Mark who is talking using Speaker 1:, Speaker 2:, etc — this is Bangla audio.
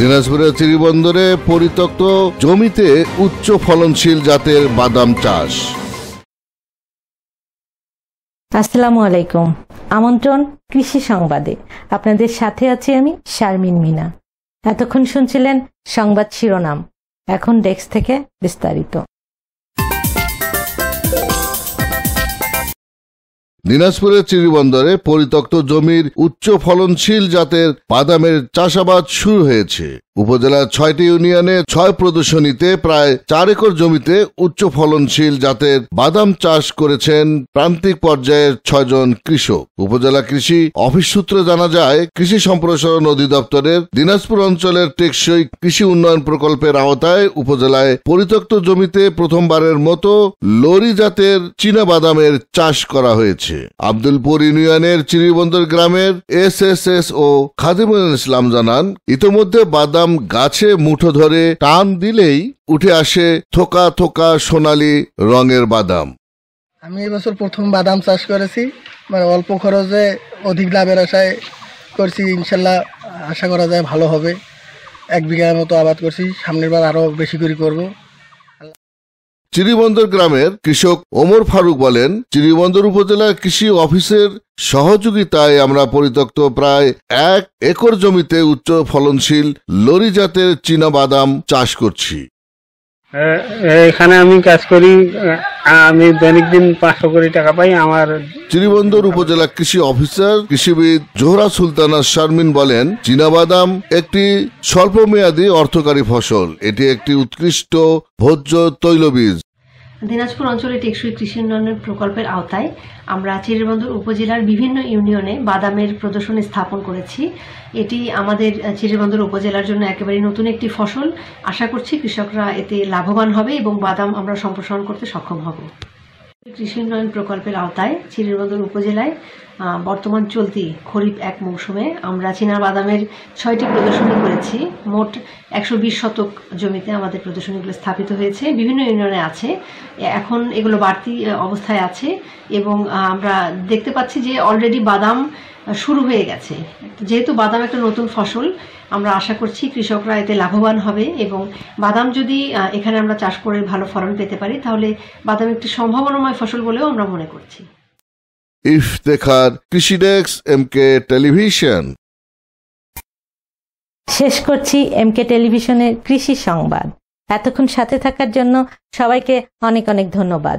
Speaker 1: দিনাজপুরের চিরিবন্দরে পরিত্যক্ত জমিতে উচ্চ ফলনশীল জাতের বাদাম চাষ।
Speaker 2: আসসালামু আলাইকুম। আমন্ত্রণ কৃষি সংবাদে। আপনাদের সাথে আছি আমি শারমিন মিনা। এতক্ষণ শুনছিলেন সংবাদ শিরোনাম, এখন ডেস্ক থেকে বিস্তারিত।
Speaker 1: দিনাজপুরের চিরিবন্দরে পরিত্যক্ত জমির উচ্চ ফলনশীল জাতের বাদামের চাষাবাদ শুরু হয়েছে। উপজেলার 6টি ইউনিয়নে 6 প্রদর্শনীতে প্রায় 4 একর জমিতে উচ্চ ফলনশীল জাতের বাদাম চাষ করেছেন প্রান্তিক পর্যায়ের 6 জন কৃষক। উপজেলা কৃষি অফিস সূত্রে জানা যায়, কৃষি সম্প্রসারণ অধিদপ্তরের দিনাজপুর অঞ্চলের টেকসই কৃষি উন্নয়ন প্রকল্পের আওতায় উপজেলায় পরিত্যক্ত জমিতে প্রথমবারের মতো লরি জাতের চীনা বাদামের চাষ করা হয়েছে। আব্দুলপুর ইউনিয়নের চিরিবন্দর গ্রামের SSS ও খাদিমুল ইসলাম জানান, ইতোমধ্যে বাদাম গাছে মুঠো ধরে টান দিলেই উঠে আসে থোকা থোকা সোনালী রঙের বাদাম।
Speaker 3: আমি এবছর প্রথম বাদাম চাষ করেছি, মানে অল্প খরচে অধিক লাভের আশায় করছি। ইনশাল্লাহ আশা করা যায় ভালো হবে। 1 বিঘার মতো আবাদ করছি, সামনের বার আরো বেশি করে করব।
Speaker 1: চিরিবন্দর গ্রামের কৃষক ওমর ফারুক বলেন, চিরিবন্দর উপজেলার কৃষি অফিসের সহযোগিতায় আমরা পরিত্যক্ত প্রায় 1 একর জমিতে উচ্চ ফলনশীল লরি জাতের চীনা বাদাম চাষ করছি।
Speaker 4: এখানে আমি কাজ করি, আমি দৈনিক দিন 500 কোটি টাকা পাই। আমার
Speaker 1: চিরিবন্দর উপজেলা কৃষি অফিসার কৃষিবিদ জোহরা সুলতানা শারমিন বলেন, চীনাবাদাম একটি স্বল্পমেয়াদী অর্থকারী ফসল। এটি একটি উৎকৃষ্ট ভোজ্য তৈলবীজ।
Speaker 5: দিনাজপুর অঞ্চলে টেকসই কৃষি উন্নয়ন প্রকল্পের আওতায় আমরা চিরিবন্দর উপজেলার বিভিন্ন ইউনিয়নে বাদামের প্রদর্শনী স্থাপন করেছি। এটি আমাদের চিরিবন্দর উপজেলার জন্য একেবারে নতুন একটি ফসল। আশা করছি কৃষকরা এতে লাভবান হবে এবং বাদাম আমরা সম্প্রসারণ করতে সক্ষম হব। কৃষি উন্নয়ন প্রকল্পের আওতায় চিরিবন্দর উপজেলায় বর্তমান চলতি খরিফ 1 মৌসুমে আমরা চীনা বাদামের 6টি প্রদর্শনী করেছি। মোট 120 শতক জমিতে আমাদের প্রদর্শনীগুলো স্থাপিত হয়েছে, বিভিন্ন ইউনিয়নে আছে। এখন এগুলো বাড়তি অবস্থায় আছে এবং আমরা দেখতে পাচ্ছি যে অলরেডি বাদাম শুরু হয়ে গেছে। যেহেতু বাদাম একটা নতুন ফসল, আমরা আশা করছি কৃষকরা এতে লাভবান হবে এবং বাদাম যদি এখানে আমরা চাষ করে ভালো ফলন পেতে পারি, তাহলে বাদাম একটি সম্ভাবনাময় ফসল বলেও আমরা মনে করছি।
Speaker 1: ইফতেখার, কৃষি ডেস্ক, MK টেলিভিশন।
Speaker 2: শেষ করছি MK টেলিভিশনের কৃষি সংবাদ। এতক্ষণ সাথে থাকার জন্য সবাইকে অনেক অনেক ধন্যবাদ।